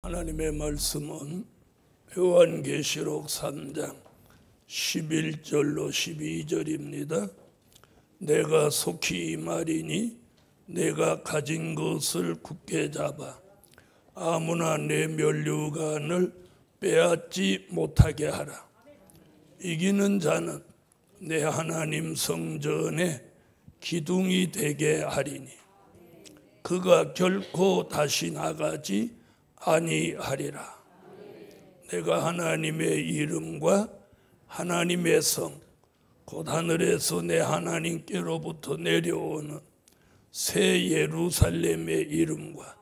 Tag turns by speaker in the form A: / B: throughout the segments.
A: 하나님의 말씀은 요한계시록 3장 11절로 12절입니다. 내가 속히 말이니 내가 가진 것을 굳게 잡아 아무나 내 면류관을 빼앗지 못하게 하라. 이기는 자는 내 하나님 성전에 기둥이 되게 하리니 그가 결코 다시 나가지 아니하리라. 내가 하나님의 이름과 하나님의 성 곧 하늘에서 내 하나님께로부터 내려오는 새 예루살렘의 이름과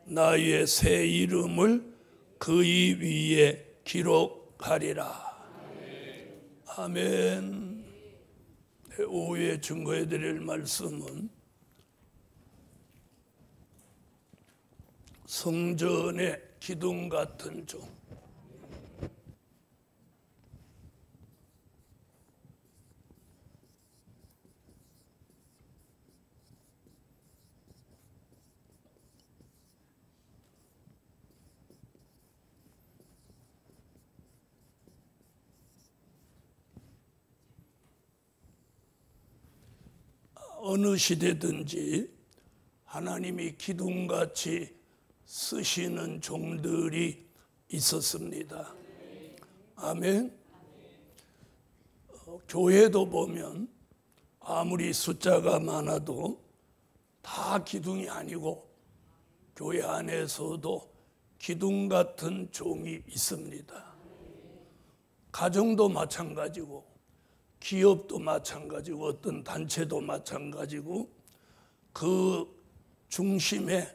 A: 나의 새 이름을 그의 위에 기록하리라. 아멘. 오후에 증거해 드릴 말씀은 성전의 기둥 같은 종. 어느 시대든지 하나님이 기둥같이 쓰시는 종들이 있었습니다. 아멘. 교회도 보면 아무리 숫자가 많아도 다 기둥이 아니고 교회 안에서도 기둥 같은 종이 있습니다. 가정도 마찬가지고 기업도 마찬가지고 어떤 단체도 마찬가지고 그 중심에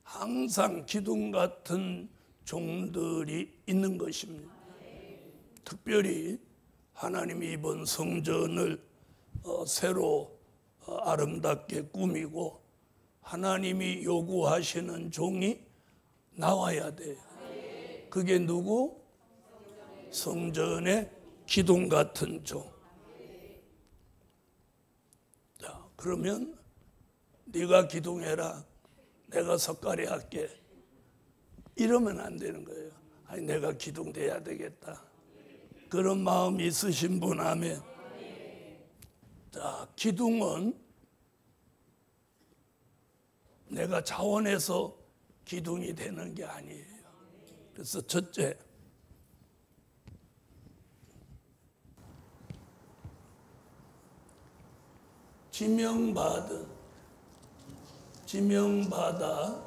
A: 항상 기둥 같은 종들이 있는 것입니다. 특별히 하나님이 이번 성전을 새로 아름답게 꾸미고 하나님이 요구하시는 종이 나와야 돼요. 그게 누구? 성전의 기둥 같은 종. 자, 그러면 네가 기둥해라. 내가 석가래 할게. 이러면 안 되는 거예요. 아니, 내가 기둥 돼야 되겠다. 그런 마음이 있으신 분, 아멘. 자, 기둥은 내가 자원해서 기둥이 되는 게 아니에요. 그래서 첫째, 지명받아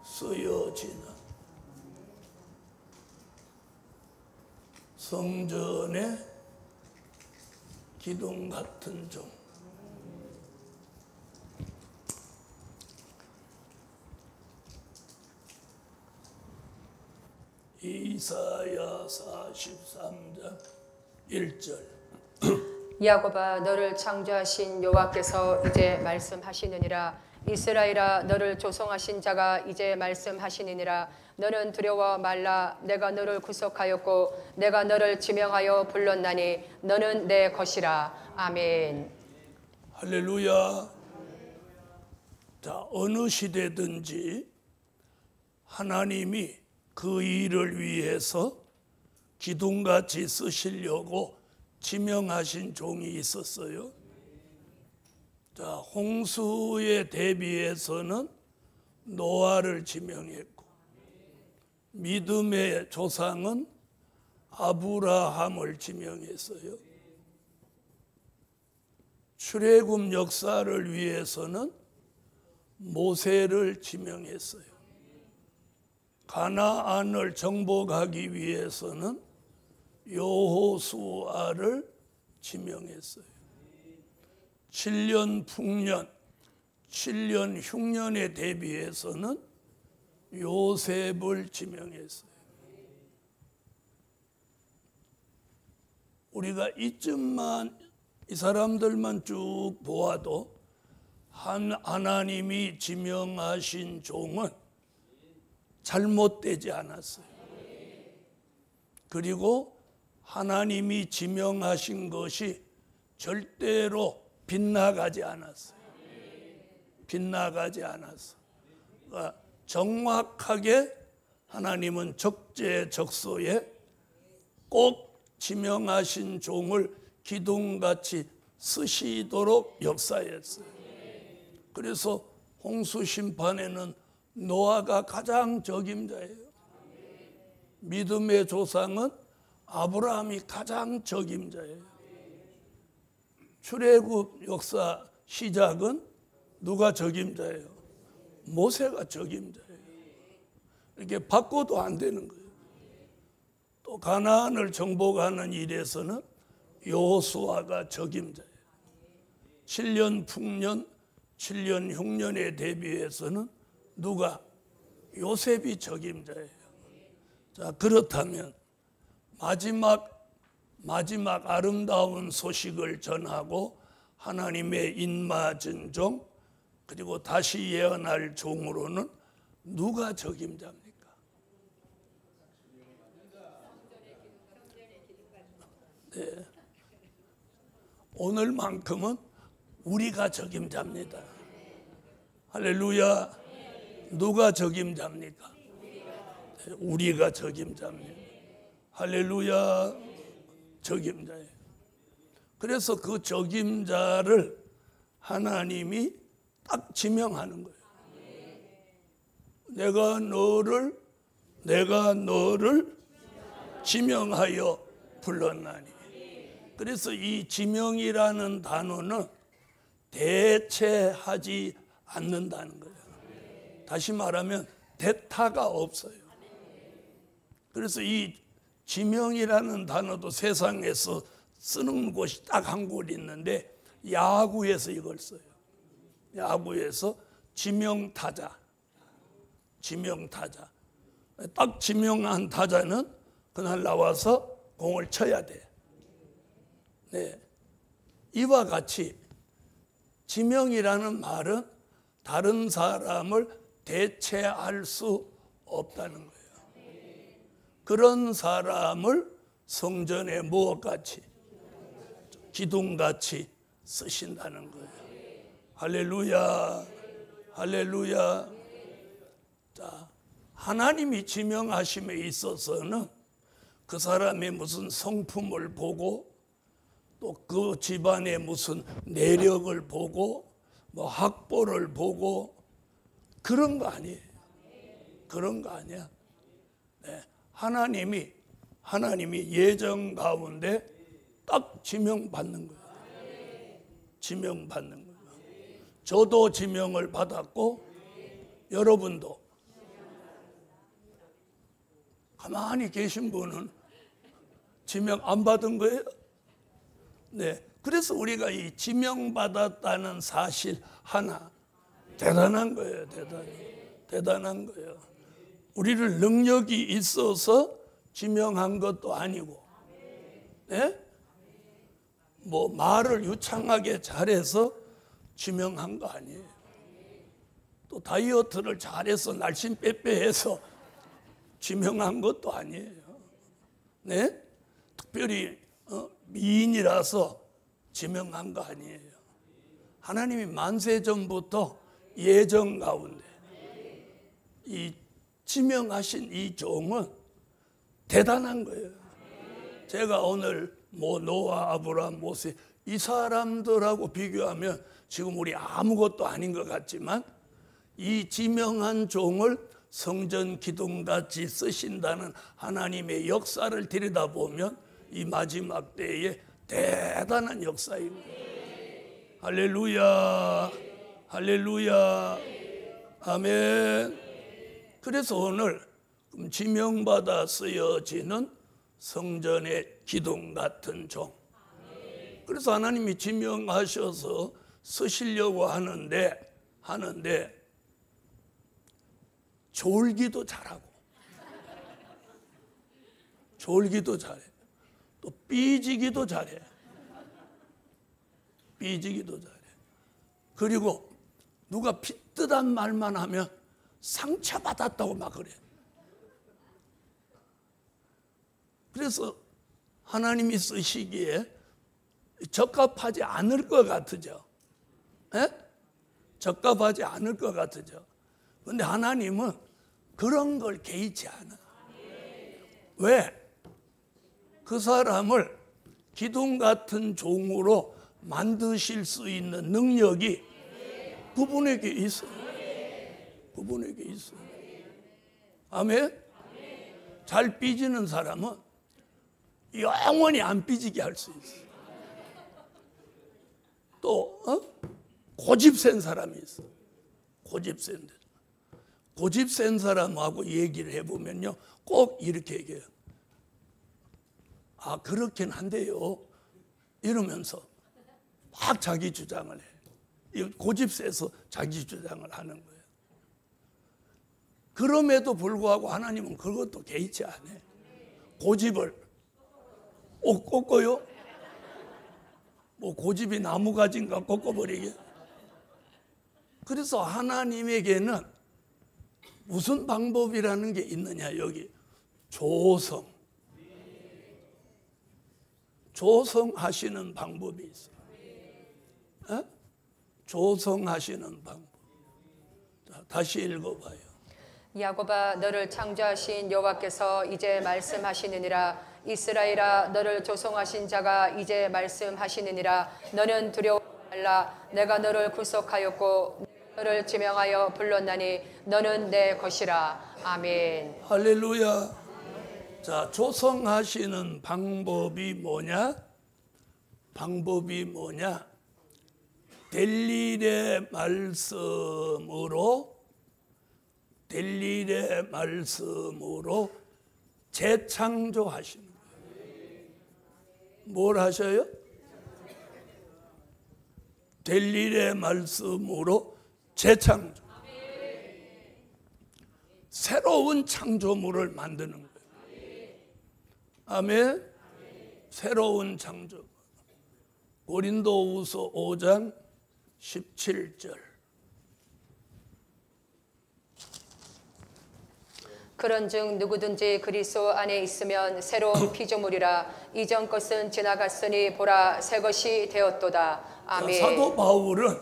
A: 쓰여지는 성전의 기둥 같은 종. 이사야 43장 1절.
B: 야곱아, 너를 창조하신 여호와께서 이제 말씀하시느니라. 이스라엘아, 너를 조성하신 자가 이제 말씀하시느니라. 너는 두려워 말라. 내가 너를 구속하였고 내가 너를 지명하여 불렀나니 너는 내 것이라. 아멘.
A: 할렐루야. 자, 어느 시대든지 하나님이 그 일을 위해서 기둥같이 쓰시려고 지명하신 종이 있었어요. 자, 홍수에 대비해서는 노아를 지명했고, 믿음의 조상은 아브라함을 지명했어요. 출애굽 역사를 위해서는 모세를 지명했어요. 가나안을 정복하기 위해서는 여호수아를 지명했어요. 7년 풍년, 7년 흉년에 대비해서는 요셉을 지명했어요. 우리가 이쯤만, 이 사람들만 쭉 보아도 하나님이 지명하신 종은 잘못되지 않았어요. 그리고 하나님이 지명하신 것이 절대로 빗나가지 않았어요. 빗나가지 않았어. 정확하게 하나님은 적재적소에 꼭 지명하신 종을 기둥같이 쓰시도록 역사했어요. 그래서 홍수 심판에는 노아가 가장 적임자예요. 믿음의 조상은 아브라함이 가장 적임자예요. 출애굽 역사 시작은 누가 적임자예요? 모세가 적임자예요. 이렇게 바꿔도 안 되는 거예요. 또 가나안을 정복하는 일에서는 여호수아가 적임자예요. 7년 풍년, 7년 흉년에 대비해서는 누가? 요셉이 적임자예요. 자, 그렇다면 마지막 아름다운 소식을 전하고 하나님의 인마진 종, 그리고 다시 예언할 종으로는 누가 적임자입니까? 네. 오늘만큼은 우리가 적임자입니다. 할렐루야. 누가 적임자입니까? 네, 우리가 적임자입니다. 할렐루야. 적임자예요. 그래서 그 적임자를 하나님이 딱 지명하는 거예요. 내가 너를 지명하여 불렀나니. 그래서 이 지명이라는 단어는 대체하지 않는다는 거예요. 다시 말하면 대타가 없어요. 그래서 이 지명이라는 단어도 세상에서 쓰는 곳이 딱 한 곳 있는데 야구에서 이걸 써요. 야구에서 지명타자. 딱 지명한 타자는 그날 나와서 공을 쳐야 돼. 네. 이와 같이 지명이라는 말은 다른 사람을 대체할 수 없다는 거예요. 그런 사람을 성전에 무엇같이? 기둥같이 쓰신다는 거예요. 할렐루야. 할렐루야. 자, 하나님이 지명하심에 있어서는 그 사람의 무슨 성품을 보고 또 그 집안의 무슨 내력을 보고 뭐 학벌을 보고 그런 거 아니에요. 그런 거 아니야. 네. 하나님이 예정 가운데 딱 지명받는 거예요. 지명받는 거예요. 저도 지명을 받았고 여러분도. 가만히 계신 분은 지명 안 받은 거예요? 네. 그래서 우리가 이 지명받았다는 사실 하나 대단한 거예요. 대단한 거예요. 우리를 능력이 있어서 지명한 것도 아니고, 네? 뭐 말을 유창하게 잘해서 지명한 거 아니에요. 또 다이어트를 잘해서 날씬 빼빼해서 지명한 것도 아니에요. 네? 특별히 미인이라서 지명한 거 아니에요. 하나님이 만세 전부터 예정 가운데 이 지명하신 이 종은 대단한 거예요. 제가 오늘 뭐 노아, 아브라함, 모세 이 사람들하고 비교하면 지금 우리 아무것도 아닌 것 같지만 이 지명한 종을 성전 기둥같이 쓰신다는 하나님의 역사를 들여다보면 이 마지막 때에 대단한 역사입니다. 할렐루야. 할렐루야. 아멘. 그래서 오늘 지명받아 쓰여지는 성전의 기둥 같은 종. 그래서 하나님이 지명하셔서 쓰시려고 하는데 졸기도 잘하고 졸기도 잘해. 또 삐지기도 잘해. 그리고 누가 핏듯한 말만 하면 상처받았다고 막 그래. 그래서 하나님이 쓰시기에 적합하지 않을 것 같으죠. 에? 적합하지 않을 것 같으죠. 그런데 하나님은 그런 걸 개의치 않아. 왜? 그 사람을 기둥 같은 종으로 만드실 수 있는 능력이 그분에게 있어요. 그분에게 있어요. 아멘? 잘 삐지는 사람은 영원히 안 삐지게 할 수 있어요. 또 고집 센 사람이 있어. 고집 센 사람하고 얘기를 해보면요, 꼭 이렇게 얘기해요. 아, 그렇긴 한데요, 이러면서 막 자기 주장을 해. 고집 세서 자기 주장을 하는 거예요. 그럼에도 불구하고 하나님은 그것도 개의치 않아. 고집을 꺾어요? 뭐 고집이 나무가지인가 꺾어버리게. 그래서 하나님에게는 무슨 방법이라는 게 있느냐, 여기 조성하시는 방법이 있어요. 조성하시는 방법. 자, 다시 읽어봐요.
B: 야곱아, 너를 창조하신 여호와께서 이제 말씀하시느니라. 이스라엘아, 너를 조성하신 자가 이제 말씀하시느니라. 너는 두려워 말라. 내가 너를 구속하였고 너를 지명하여 불렀나니 너는 내 것이라. 아멘.
A: 할렐루야. 자, 조성하시는 방법이 뭐냐? 델릴의 말씀으로 재창조하시는 거예요. 뭘 하셔요? 델릴의 말씀으로 재창조. 새로운 창조물을 만드는 거예요. 아멘. 새로운 창조. 고린도후서 5장 17절.
B: 그런즉 누구든지 그리스도 안에 있으면 새로운 피조물이라. 이전 것은 지나갔으니 보라 새 것이 되었도다. 아멘.
A: 사도 바울은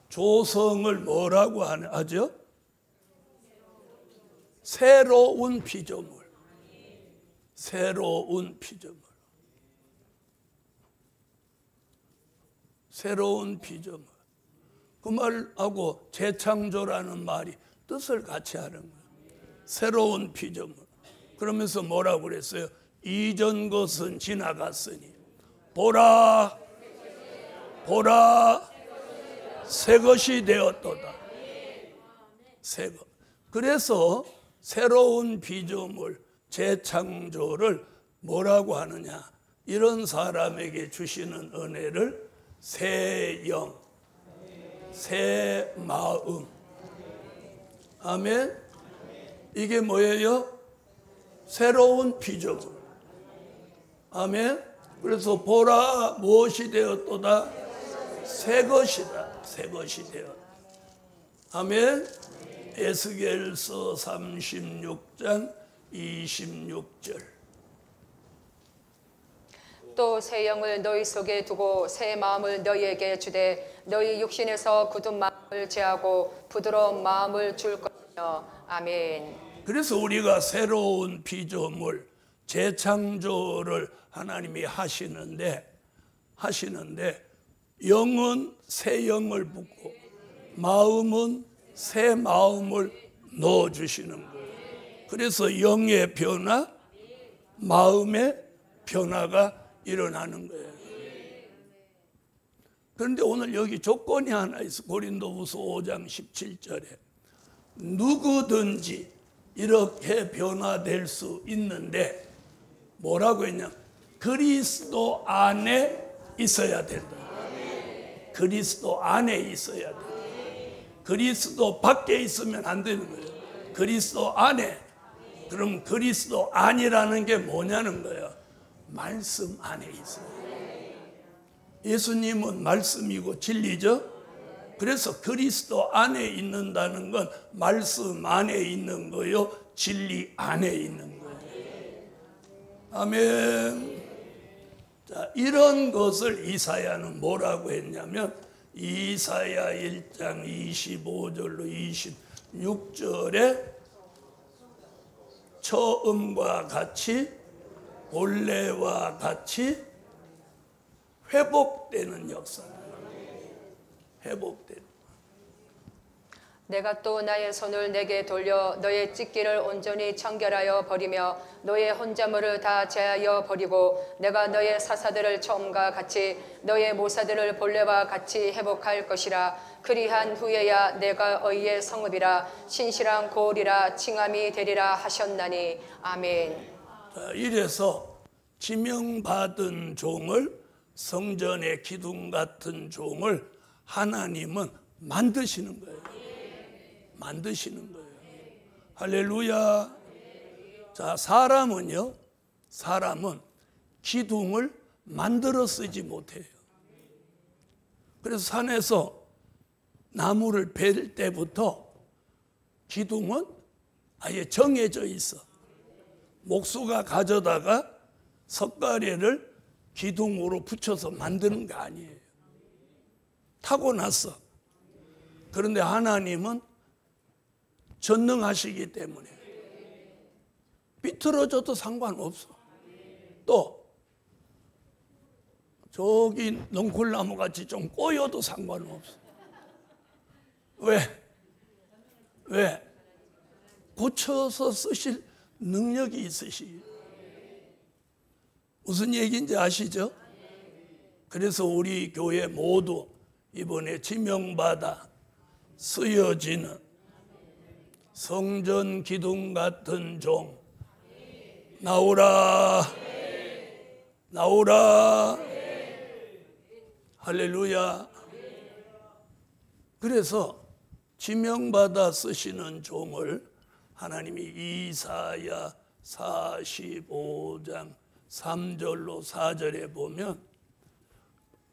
A: 조성을 뭐라고 하죠? 새로운 피조물. 새로운 피조물. 그 말하고 재창조라는 말이 뜻을 같이 하는 거예요. 새로운 피조물. 그러면서 뭐라고 그랬어요? 이전 것은 지나갔으니 보라 새 것이 되었도다. 새 것. 그래서 새로운 피조물, 재창조를 뭐라고 하느냐? 이런 사람에게 주시는 은혜를 새 영, 새 마음. 아멘. 이게 뭐예요? 새로운 피조물. 아멘. 그래서 보라 무엇이 되었도다? 새 것이다. 새 것이 되었다. 아멘. 에스겔서 36장 26절.
B: 또 새 영을 너희 속에 두고 새 마음을 너희에게 주되 너희 육신에서 굳은 마음을 제하고 부드러운 마음을 줄 것이며. 아멘.
A: 그래서 우리가 새로운 피조물, 재창조를 하나님이 하시는데 영은 새 영을 붓고 마음은 새 마음을 넣어주시는 거예요. 그래서 영의 변화, 마음의 변화가 일어나는 거예요. 그런데 오늘 여기 조건이 하나 있어. 고린도후서 5장 17절에 누구든지 이렇게 변화될 수 있는데 뭐라고 했냐? 그리스도 안에 있어야 된다. 그리스도 안에 있어야 된다. 그리스도 밖에 있으면 안 되는 거예요. 그리스도 안에. 그럼 그리스도 안이라는 게 뭐냐는 거예요. 말씀 안에 있어요. 예수님은 말씀이고 진리죠. 그래서 그리스도 안에 있는다는 건 말씀 안에 있는 거요, 진리 안에 있는 거예요. 아멘. 자, 이런 것을 이사야는 뭐라고 했냐면 이사야 1장 25절로 26절에 처음과 같이 본래와 같이 회복되는 역사. 회복되는.
B: 내가 또 나의 손을 내게 돌려 너의 찢기를 온전히 청결하여 버리며 너의 혼자물을 다 제하여 버리고 내가 너의 사사들을 처음과 같이 너의 모사들을 본래와 같이 회복할 것이라. 그리한 후에야 내가 의의 성읍이라 신실한 고을이라 칭함이 되리라 하셨나니. 아멘.
A: 자, 이래서 지명받은 종을, 성전의 기둥 같은 종을 하나님은 만드시는 거예요. 만드시는 거예요. 할렐루야. 자, 사람은 기둥을 만들어 쓰지 못해요. 그래서 산에서 나무를 벨 때부터 기둥은 아예 정해져 있어. 목수가 가져다가 석가래를 기둥으로 붙여서 만드는 게 아니에요. 타고났어. 그런데 하나님은 전능하시기 때문에 비틀어져도 상관없어. 또 저기 넝쿨나무 같이 좀 꼬여도 상관없어. 왜? 고쳐서 쓰실 능력이 있으시. 무슨 얘기인지 아시죠? 그래서 우리 교회 모두 이번에 지명받아 쓰여지는 성전 기둥 같은 종 나오라. 나오라. 할렐루야. 그래서 지명받아 쓰시는 종을 하나님이 이사야 45장 3절로 4절에 보면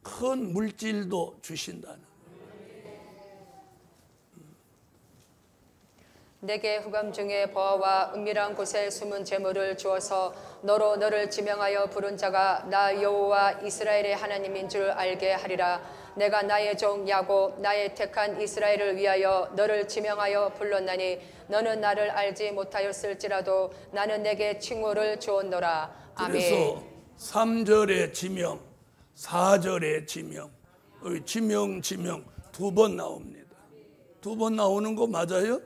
A: 큰 물질도 주신다는.
B: 내게 후감 중에 보아와 은밀한 곳에 숨은 재물을 주어서 너로 너를 지명하여 부른 자가 나 여호와 이스라엘의 하나님인 줄 알게 하리라. 내가 나의 종 야곱 나의 택한 이스라엘을 위하여 너를 지명하여 불렀나니 너는 나를 알지 못하였을지라도 나는 내게 칭호를 주었노라. 아멘.
A: 그래서 3절의 지명, 4절의 지명, 지명 두 번 나옵니다. 두 번 나오는 거 맞아요?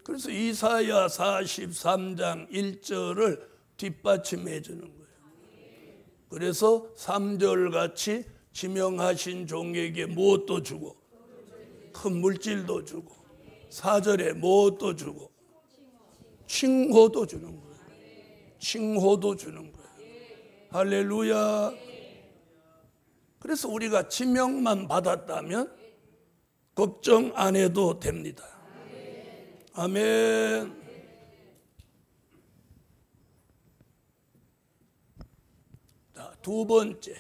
A: 그래서 이사야 43장 1절을 뒷받침해 주는 거예요. 그래서 3절 같이 지명하신 종에게 무엇도 주고 큰 물질도 주고 4절에 무엇도 주고 칭호도 주는 거예요. 칭호도 주는 거예요. 할렐루야. 그래서 우리가 지명만 받았다면 걱정 안 해도 됩니다. 아멘. 자, 두 번째.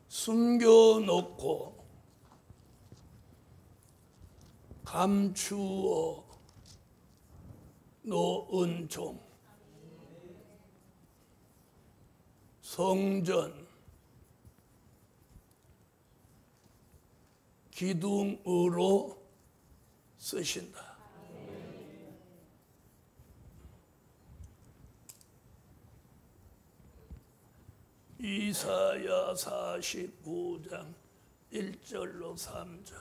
A: 숨겨놓고 감추어 놓은 종. 성전 기둥으로 쓰신다. 이사야 49장 1절로 3절.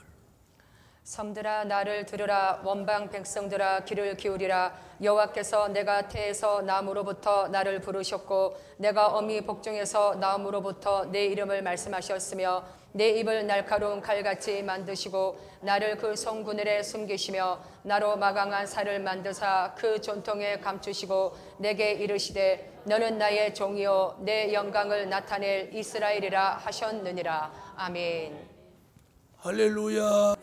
B: 섬들아 나를 들으라. 원방 백성들아 귀를 기울이라. 여호와께서 내가 태에서 나무로부터 나를 부르셨고 내가 어미 복중에서 나무로부터 내 이름을 말씀하셨으며 내 입을 날카로운 칼같이 만드시고 나를 그 성구늘에 숨기시며 나로 마강한 살을 만드사 그 존통에 감추시고 내게 이르시되 너는 나의 종이요 내 영광을 나타낼 이스라엘이라 하셨느니라. 아멘.
A: 할렐루야.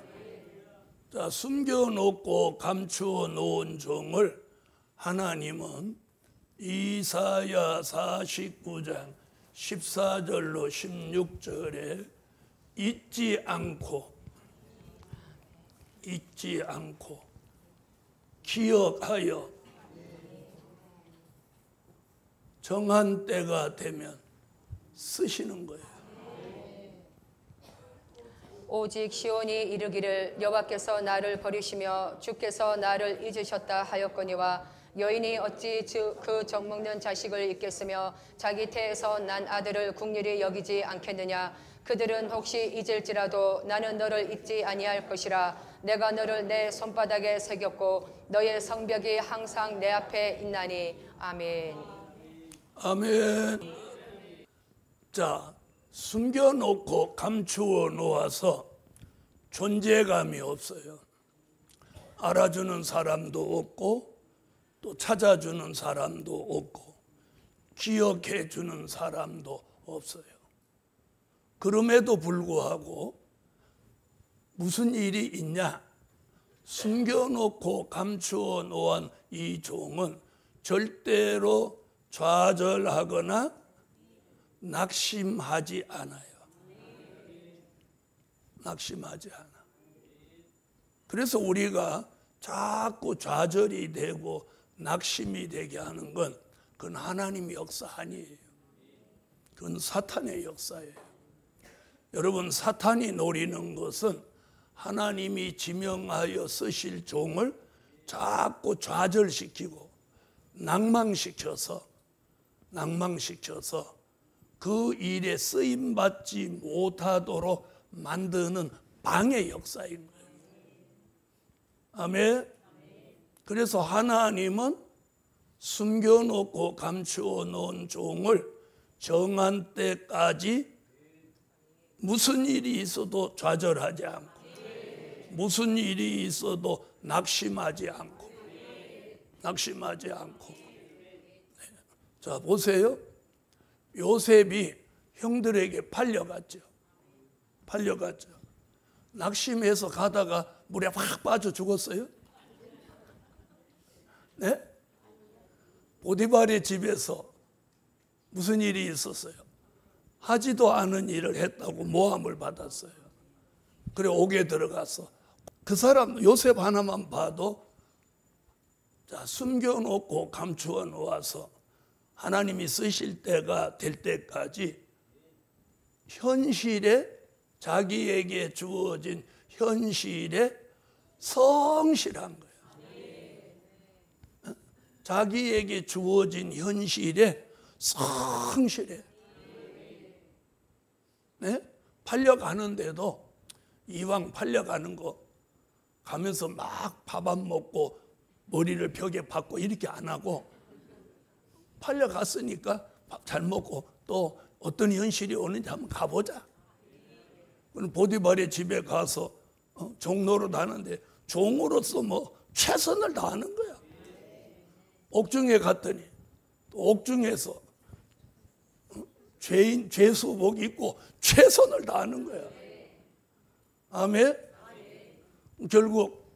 A: 자, 숨겨놓고 감추어 놓은 종을 하나님은 이사야 49장 14절로 16절에 잊지 않고 기억하여 정한 때가 되면 쓰시는 거예요.
B: 오직 시온이 이르기를 여호와께서 나를 버리시며 주께서 나를 잊으셨다 하였거니와 여인이 어찌 그 젖먹는 자식을 잊겠으며 자기 태에서 난 아들을 국률이 여기지 않겠느냐. 그들은 혹시 잊을지라도 나는 너를 잊지 아니할 것이라. 내가 너를 내 손바닥에 새겼고 너의 성벽이 항상 내 앞에 있나니. 아멘.
A: 아멘. 자, 숨겨놓고 감추어 놓아서 존재감이 없어요. 알아주는 사람도 없고 또 찾아주는 사람도 없고 기억해 주는 사람도 없어요. 그럼에도 불구하고 무슨 일이 있냐? 숨겨놓고 감추어 놓은 이 종은 절대로 좌절하거나 낙심하지 않아요. 낙심하지 않아. 그래서 우리가 자꾸 좌절이 되고 낙심이 되게 하는 건 그건 하나님의 역사 아니에요. 그건 사탄의 역사예요. 여러분, 사탄이 노리는 것은 하나님이 지명하여 쓰실 종을 자꾸 좌절시키고 낭망시켜서 그 일에 쓰임받지 못하도록 만드는 방해 역사인 거예요. 아멘. 그래서 하나님은 숨겨놓고 감추어 놓은 종을 정한 때까지 무슨 일이 있어도 좌절하지 않고 무슨 일이 있어도 낙심하지 않고 자, 보세요. 요셉이 형들에게 팔려갔죠. 낙심해서 가다가 물에 확 빠져 죽었어요. 네? 보디발의 집에서 무슨 일이 있었어요? 하지도 않은 일을 했다고 모함을 받았어요. 그래 옥에 들어가서 그 사람 요셉 하나만 봐도 자, 숨겨놓고 감추어 놓아서 하나님이 쓰실 때가 될 때까지 현실에 자기에게 주어진 현실에 성실한 거예요. 자기에게 주어진 현실에 성실해. 네? 팔려가는데도 이왕 팔려가는 거 가면서 막 밥 안 먹고 머리를 벽에 박고 이렇게 안 하고 팔려갔으니까 밥 잘 먹고 또 어떤 현실이 오는지 한번 가보자. 보디발의 집에 가서 종노릇 하는데 종으로서 뭐 최선을 다하는 거야. 옥중에 갔더니 또 옥중에서 죄수복 입고 최선을 다하는 거야. 아멘. 결국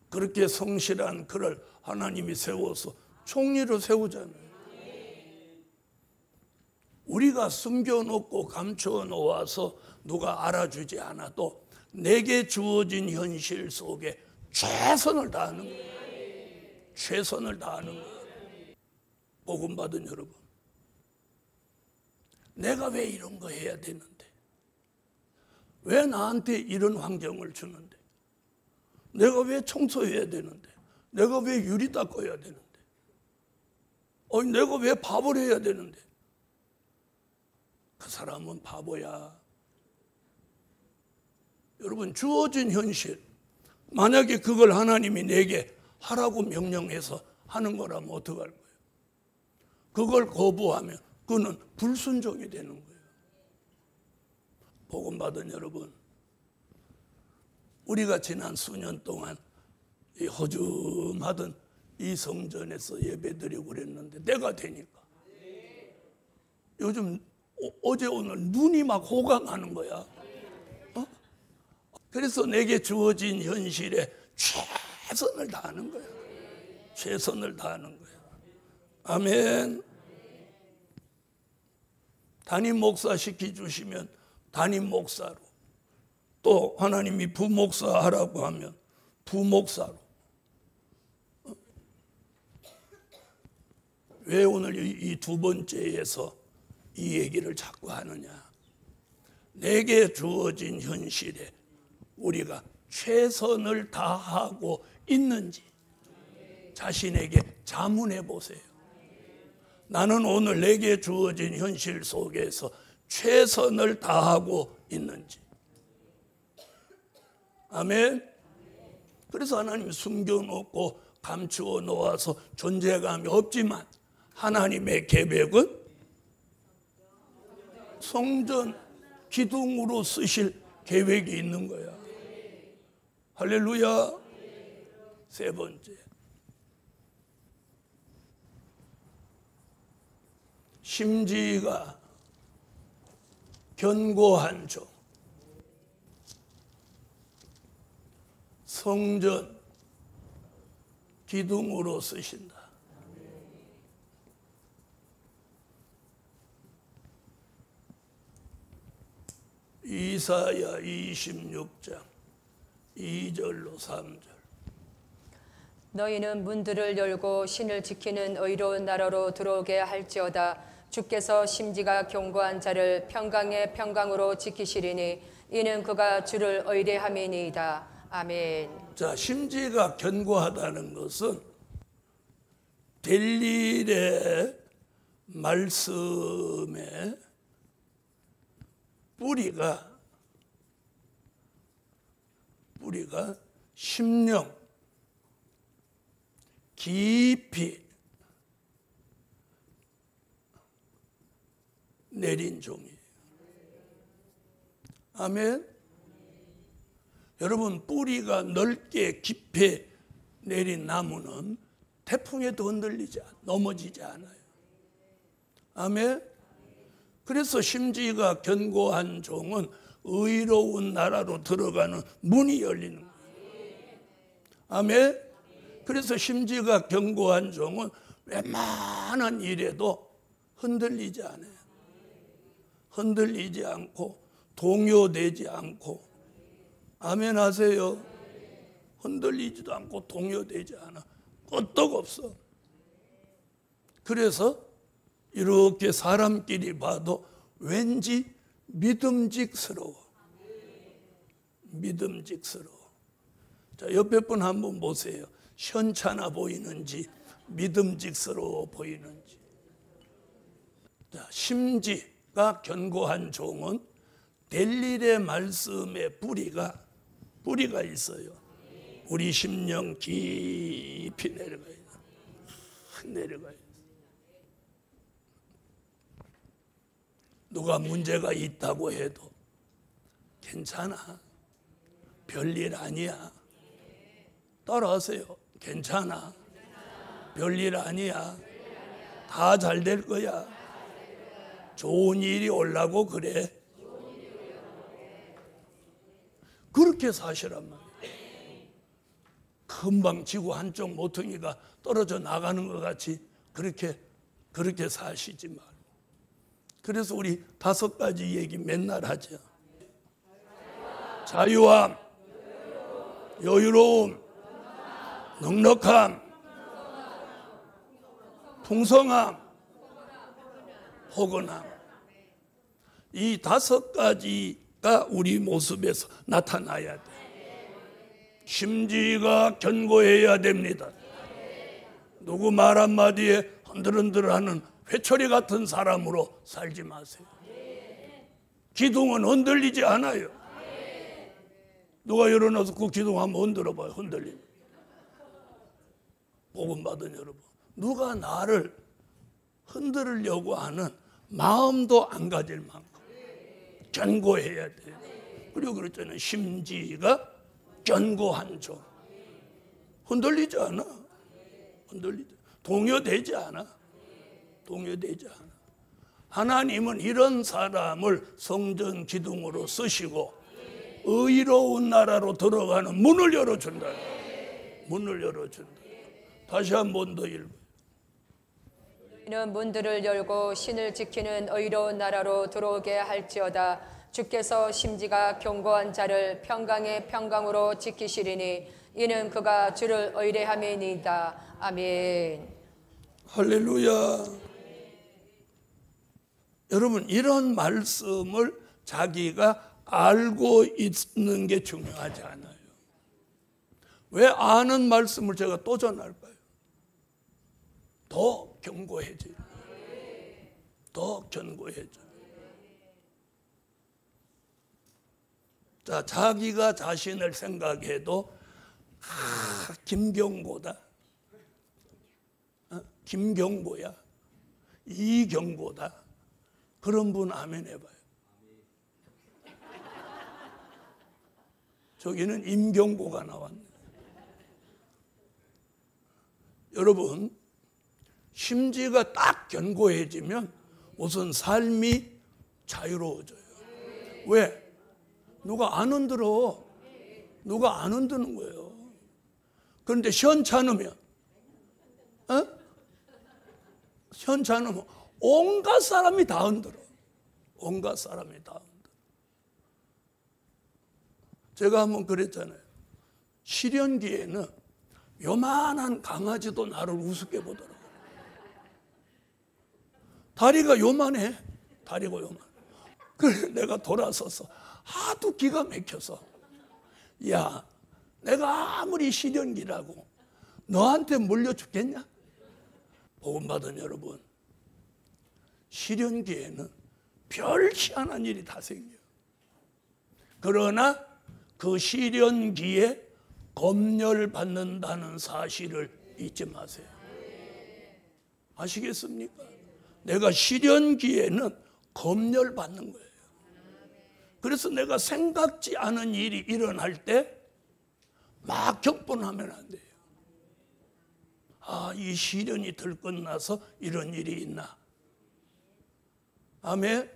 A: 그렇게 성실한 그를 하나님이 세워서 총리로 세우잖아요. 우리가 숨겨놓고 감춰 놓아서 누가 알아주지 않아도 내게 주어진 현실 속에 최선을 다하는 거예요. 최선을 다하는 거예요. 복음 받은 여러분, 내가 왜 이런 거 해야 되는데? 왜 나한테 이런 환경을 주는데? 내가 왜 청소해야 되는데? 내가 왜 유리 닦아야 되는데? 내가 왜 밥을 해야 되는데? 그 사람은 바보야. 여러분, 주어진 현실, 만약에 그걸 하나님이 내게 하라고 명령해서 하는 거라면 어떡할 거예요? 그걸 거부하면 그는 불순종이 되는 거예요. 복음 받은 여러분, 우리가 지난 수년 동안 이 허름하던 이 성전에서 예배드리고 그랬는데 때가 되니까 요즘 어제 오늘 눈이 막 호강하는 거야. 그래서 내게 주어진 현실에 최선을 다하는 거야. 최선을 다하는 거야. 아멘. 담임 목사 시켜주시면 담임 목사로, 또 하나님이 부목사 하라고 하면 부목사로. 왜 오늘 이 두 번째에서 이 얘기를 자꾸 하느냐? 내게 주어진 현실에 우리가 최선을 다하고 있는지 자신에게 자문해 보세요. 나는 오늘 내게 주어진 현실 속에서 최선을 다하고 있는지. 아멘. 그래서 하나님 숨겨놓고 감추어 놓아서 존재감이 없지만 하나님의 계획은 성전 기둥으로 쓰실 계획이 있는 거야. 할렐루야. 세 번째, 심지가 견고한 종. 성전 기둥으로 쓰신다. 이사야 26장 2절로 3절.
B: 너희는 문들을 열고 신을 지키는 의로운 나라로 들어오게 할지어다. 주께서 심지가 견고한 자를 평강의 평강으로 지키시리니 이는 그가 주를 의뢰함이니이다. 아멘.
A: 자, 심지가 견고하다는 것은 될 일의 말씀의 뿌리가 심령 깊이 내린 종이에요. 아멘. 여러분, 뿌리가 넓게 깊이 내린 나무는 태풍에도 흔들리지 넘어지지 않아요. 아멘. 그래서 심지가 견고한 종은 의로운 나라로 들어가는 문이 열리는 거예요. 아멘. 그래서 심지가 견고한 종은 웬만한 일에도 흔들리지 않아요. 흔들리지 않고 동요되지 않고. 아멘 하세요. 흔들리지도 않고 동요되지 않아. 끄떡없어. 그래서 이렇게 사람끼리 봐도 왠지 믿음직스러워. 믿음직스러워. 자, 옆에 분 한번 보세요. 현찮아 보이는지 믿음직스러워 보이는지. 자, 심지가 견고한 종은 될 일의 말씀의 뿌리가 있어요. 우리 심령 깊이 내려가요. 내려가요. 누가 문제가 있다고 해도 괜찮아. 별일 아니야. 따라하세요. 괜찮아. 별일 아니야. 다 잘 될 거야. 좋은 일이 오려고 그래. 그렇게 사시란 말이에요. 금방 지구 한쪽 모퉁이가 떨어져 나가는 것 같이 그렇게 사시지 말고. 그래서 우리 5가지 얘기 맨날 하죠. 자유함, 여유로움, 넉넉함, 풍성함, 포근함. 이 5가지가 우리 모습에서 나타나야 돼. 심지가 견고해야 됩니다. 누구 말 한마디에 흔들흔들하는 회초리 같은 사람으로 살지 마세요. 기둥은 흔들리지 않아요. 누가 일어나서 그 기둥 한번 흔들어 봐요. 흔들리면. 복음 받은 여러분, 누가 나를 흔들으려고 하는 마음도 안 가질 만큼 견고해야 돼요. 그리고 그랬잖아요. 심지가 견고한 종. 흔들리지 않아. 흔들리지. 동요되지 않아. 동요되지 않아. 하나님은 이런 사람을 성전 기둥으로 쓰시고 의로운 나라로 들어가는 문을 열어준다. 문을 열어준다. 다시 한 번 더 읽어요.
B: 이는 문들을 열고 신을 지키는 의로운 나라로 들어오게 할지어다. 주께서 심지가 견고한 자를 평강의 평강으로 지키시리니 이는 그가 주를 의뢰함이니이다. 아멘.
A: 할렐루야. 여러분, 이런 말씀을 자기가 알고 있는 게 중요하지 않아요. 왜 아는 말씀을 제가 또 전할까요? 더 견고해져요. 더 견고해져요. 자, 자기가 자신을 생각해도 김경보다 김경보야, 이경보다, 그런 분 아멘 해봐요. 저기는 임경보가 나왔네. 여러분, 심지가 딱 견고해지면 우선 삶이 자유로워져요. 왜? 누가 안 흔들어. 누가 안 흔드는 거예요. 그런데 시원찮으면, 시원찮으면 온갖 사람이 다 흔들어. 온갖 사람이 다 흔들어. 제가 한번 그랬잖아요. 실연기에는 요만한 강아지도 나를 우습게 보더라고요. 다리가 요만해. 다리가 요만해. 그래서 내가 돌아서서 하도 기가 막혀서, 야, 내가 아무리 실연기라고 너한테 물려 죽겠냐? 복음받은 여러분, 실연기에는 별 희한한 일이 다 생겨요. 그러나 그 실연기에 검열받는다는 사실을 잊지 마세요. 아시겠습니까? 내가 실연기에는 검열받는 거예요. 그래서 내가 생각지 않은 일이 일어날 때 막 격분하면 안 돼요. 아, 이 시련이 들끝나서 이런 일이 있나. 아멘.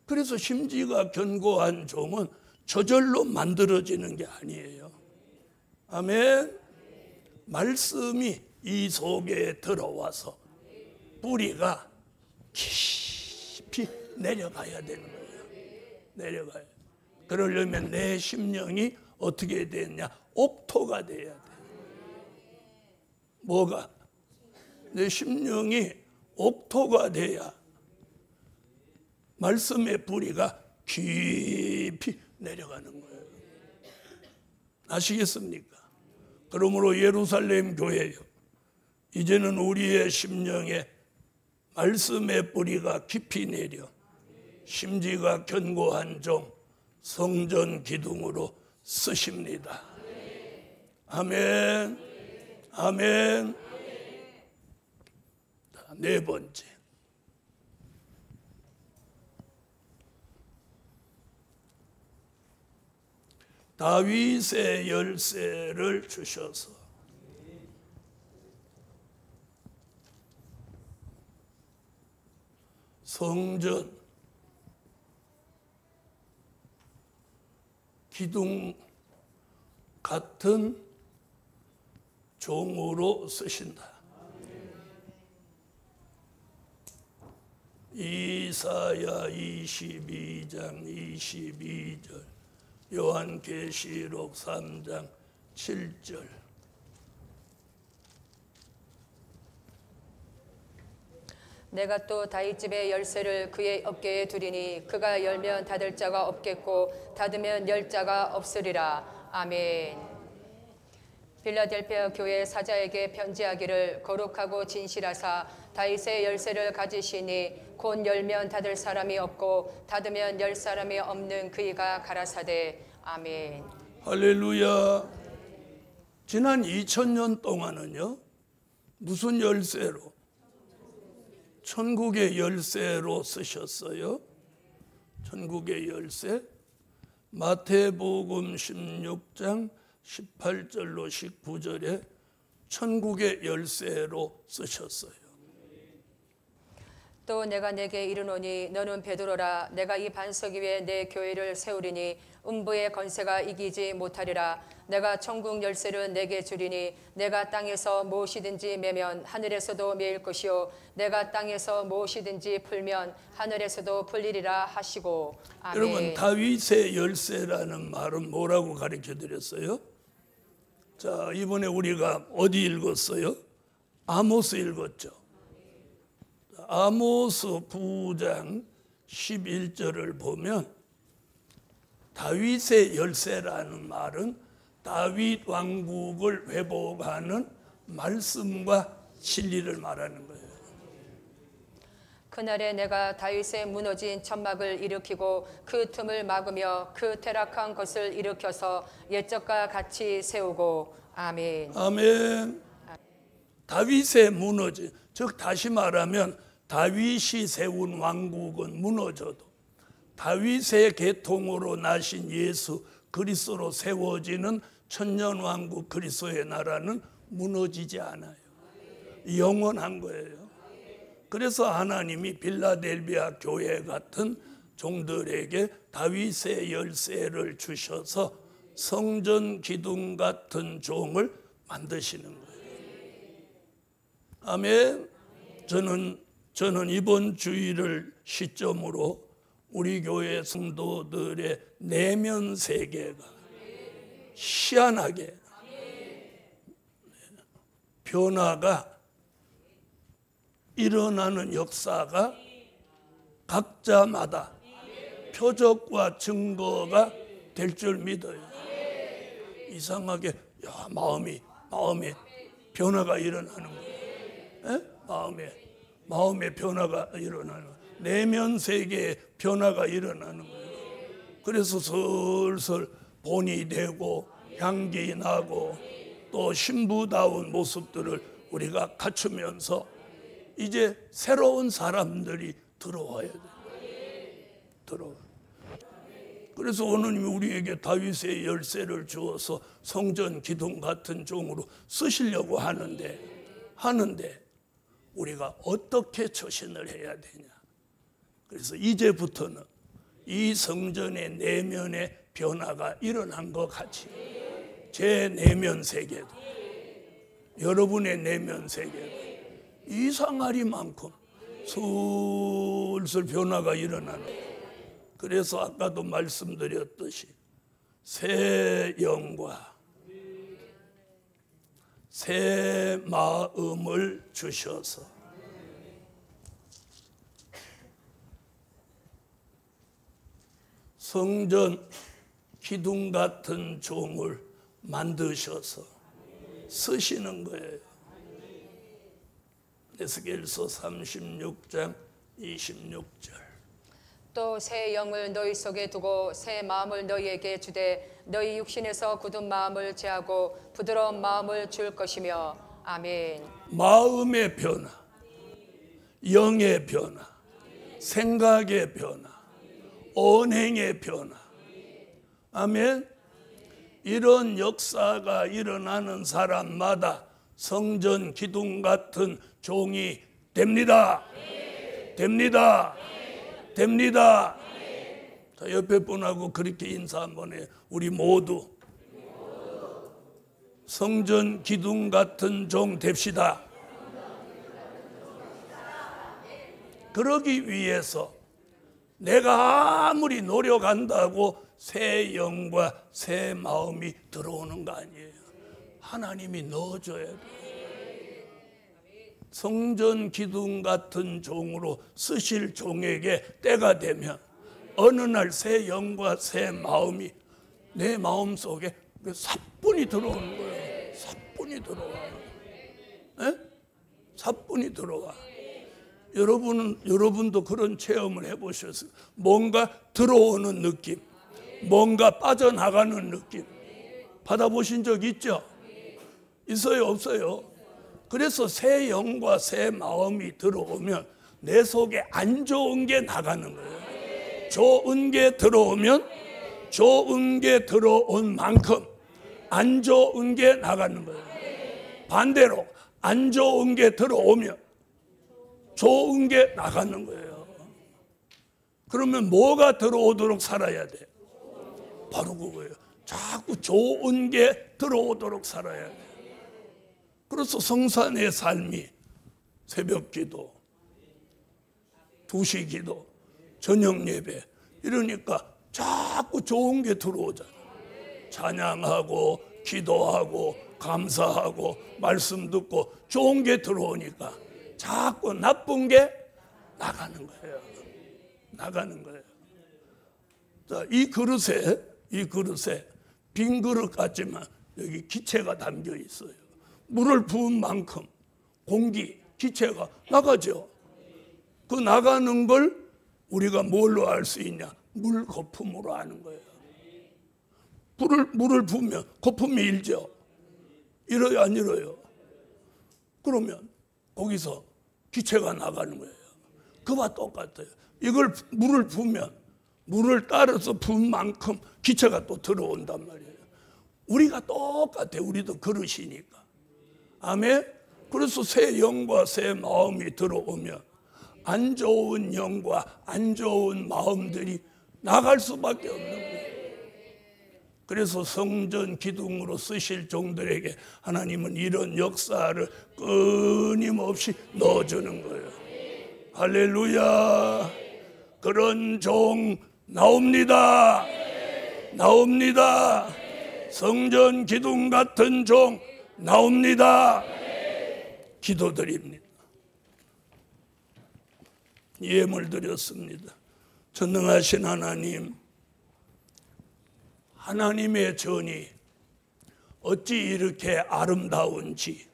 A: 그래서 심지가 견고한 종은 저절로 만들어지는 게 아니에요. 아멘. 말씀이 이 속에 들어와서 뿌리가 깊이 내려가야 되는 거예요. 내려가요. 그러려면 내 심령이 어떻게 됐냐? 옥토가 돼야 돼. 뭐가? 내 심령이 옥토가 돼야 말씀의 뿌리가 깊이 내려가는 거예요. 아시겠습니까? 그러므로 예루살렘 교회요, 이제는 우리의 심령에 말씀의 뿌리가 깊이 내려 심지가 견고한 종 성전 기둥으로 쓰십니다. 아멘. 아멘. 네 번째, 다윗의 열쇠를 주셔서 성전 기둥 같은 종으로 쓰신다. 이사야 22장 22절, 요한계시록 3장 7절.
B: 내가 또 다윗 집의 열쇠를 그의 어깨에 두리니 그가 열면 닫을 자가 없겠고 닫으면 열 자가 없으리라. 아멘. 필라델피아 교회 사자에게 편지하기를 거룩하고 진실하사 다윗의 열쇠를 가지시니 곧 열면 닫을 사람이 없고 닫으면 열 사람이 없는 그이가 가라사대. 아멘.
A: 할렐루야. 지난 2000년 동안은요, 무슨 열쇠로? 천국의 열쇠로 쓰셨어요. 천국의 열쇠. 마태복음 16장 18절로 19절에 천국의 열쇠로 쓰셨어요.
B: 또 내가 내게 이르노니 너는 베드로라. 내가 이 반석 위에 내 교회를 세우리니 음부의 권세가 이기지 못하리라. 내가 천국 열쇠를 내게 주리니 내가 땅에서 무엇이든지 매면 하늘에서도 매일 것이요 내가 땅에서 무엇이든지 풀면 하늘에서도 풀리리라 하시고. 아멘.
A: 여러분, 다윗의 열쇠라는 말은 뭐라고 가르쳐 드렸어요? 자, 이번에 우리가 어디 읽었어요? 아모스 읽었죠. 아모스 9장 11절을 보면 다윗의 열쇠라는 말은 다윗 왕국을 회복하는 말씀과 진리를 말하는 거예요.
B: 그날에 내가 다윗의 무너진 천막을 일으키고 그 틈을 막으며 그 퇴락한 것을 일으켜서 옛적과 같이 세우고. 아멘.
A: 아멘. 다윗의 무너진, 즉 다시 말하면 다윗이 세운 왕국은 무너져도 다윗의 계통으로 나신 예수 그리스도로 세워지는 천년왕국 그리스도의 나라는 무너지지 않아요. 영원한 거예요. 그래서 하나님이 빌라델비아 교회 같은 종들에게 다윗의 열쇠를 주셔서 성전 기둥 같은 종을 만드시는 거예요. 아멘. 저는 이번 주일을 시점으로 우리 교회 성도들의 내면 세계가 희한하게 변화가 일어나는 역사가 각자마다 표적과 증거가 될 줄 믿어요. 이상하게 마음에 변화가 일어나는 거예요. 마음의 변화가 일어나는 거예요. 내면 세계에 변화가 일어나는 거예요. 그래서 슬슬 본이 되고 향기 나고 또 신부다운 모습들을 우리가 갖추면서 이제 새로운 사람들이 들어와야 돼요. 그래서 오늘 우리에게 다윗의 열쇠를 주어서 성전 기둥 같은 종으로 쓰시려고 하는데 우리가 어떻게 처신을 해야 되냐. 그래서 이제부터는 이 성전의 내면의 변화가 일어난 것 같이 제 내면 세계도 여러분의 내면 세계도 이상하리만큼 슬슬 변화가 일어나는 거예요. 그래서 아까도 말씀드렸듯이 새 영과 새 마음을 주셔서 성전 기둥 같은 종을 만드셔서 쓰시는 거예요. 에스겔서 36장 26절.
B: 또 새 영을 너희 속에 두고 새 마음을 너희에게 주되 너희 육신에서 굳은 마음을 제하고 부드러운 마음을 줄 것이며. 아멘.
A: 마음의 변화, 영의 변화, 생각의 변화, 언행의 변화. 아멘. 이런 역사가 일어나는 사람마다 성전 기둥 같은 종이 됩니다. 됩니다. 됩니다. 자, 옆에 분하고 그렇게 인사 한번 해요. 우리 모두 성전 기둥 같은 종 됩시다. 그러기 위해서 내가 아무리 노력한다고 새 영과 새 마음이 들어오는 거 아니에요. 하나님이 넣어줘야 돼요. 성전 기둥 같은 종으로 쓰실 종에게 때가 되면 어느 날 새 영과 새 마음이 내 마음 속에 사뿐히 들어오는 거예요. 사뿐히 들어와요. 에? 사뿐히 들어와. 여러분도 그런 체험을 해보셨어요. 뭔가 들어오는 느낌, 뭔가 빠져나가는 느낌 받아보신 적 있죠? 있어요, 없어요? 그래서 새 영과 새 마음이 들어오면 내 속에 안 좋은 게 나가는 거예요. 좋은 게 들어오면 좋은 게 들어온 만큼 안 좋은 게 나가는 거예요. 반대로 안 좋은 게 들어오면 좋은 게 나가는 거예요. 그러면 뭐가 들어오도록 살아야 돼요? 바로 그거예요. 자꾸 좋은 게 들어오도록 살아야 돼요. 그래서 성산의 삶이 새벽 기도, 2시 기도, 저녁 예배 이러니까 자꾸 좋은 게 들어오잖아요. 찬양하고 기도하고 감사하고 말씀 듣고 좋은 게 들어오니까 자꾸 나쁜 게 나가는 거예요. 나가는 거예요. 자, 이 그릇에 빈 그릇 같지만 여기 기체가 담겨 있어요. 물을 부은 만큼 공기, 기체가 나가죠. 그 나가는 걸 우리가 뭘로 알 수 있냐? 물 거품으로 아는 거예요. 물을 부으면 거품이 일죠. 일어요, 안 일어요? 그러면 거기서 기체가 나가는 거예요. 그와 똑같아요. 이걸 물을 부으면 물을 따라서 부은 만큼 기체가 또 들어온단 말이에요. 우리가 똑같아요. 우리도 그릇이니까. 아멘. 그래서 새 영과 새 마음이 들어오면 안 좋은 영과 안 좋은 마음들이 나갈 수밖에 없는 거예요. 그래서 성전 기둥으로 쓰실 종들에게 하나님은 이런 역사를 끊임없이 넣어주는 거예요. 할렐루야. 그런 종 나옵니다. 나옵니다. 성전 기둥 같은 종 나옵니다. 기도드립니다. 예물 드렸습니다. 전능하신 하나님, 하나님의 전이 어찌 이렇게 아름다운지,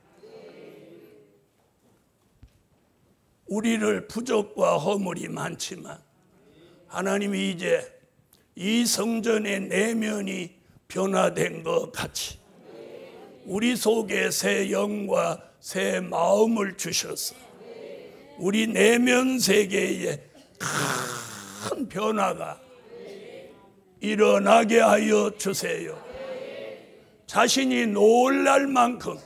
A: 우리를 부족과 허물이 많지만 하나님이 이제 이 성전의 내면이 변화된 것 같이 우리 속에 새 영과 새 마음을 주셔서 우리 내면 세계에 큰 변화가 일어나게 하여 주세요. 자신이 놀랄 만큼,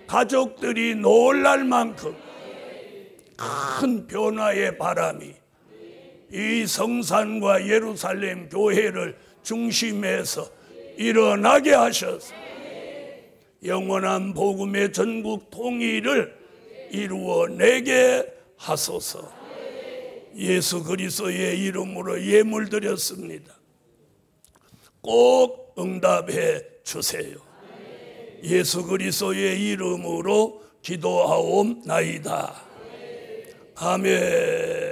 A: 가족들이 놀랄 만큼 큰 변화의 바람이 이 성산과 예루살렘 교회를 중심해서 일어나게 하셔서 영원한 복음의 전국 통일을 이루어내게 하소서. 예수 그리스도의 이름으로 예물 드렸습니다. 꼭 응답해 주세요. 예수 그리스도의 이름으로 기도하옵나이다. 아멘.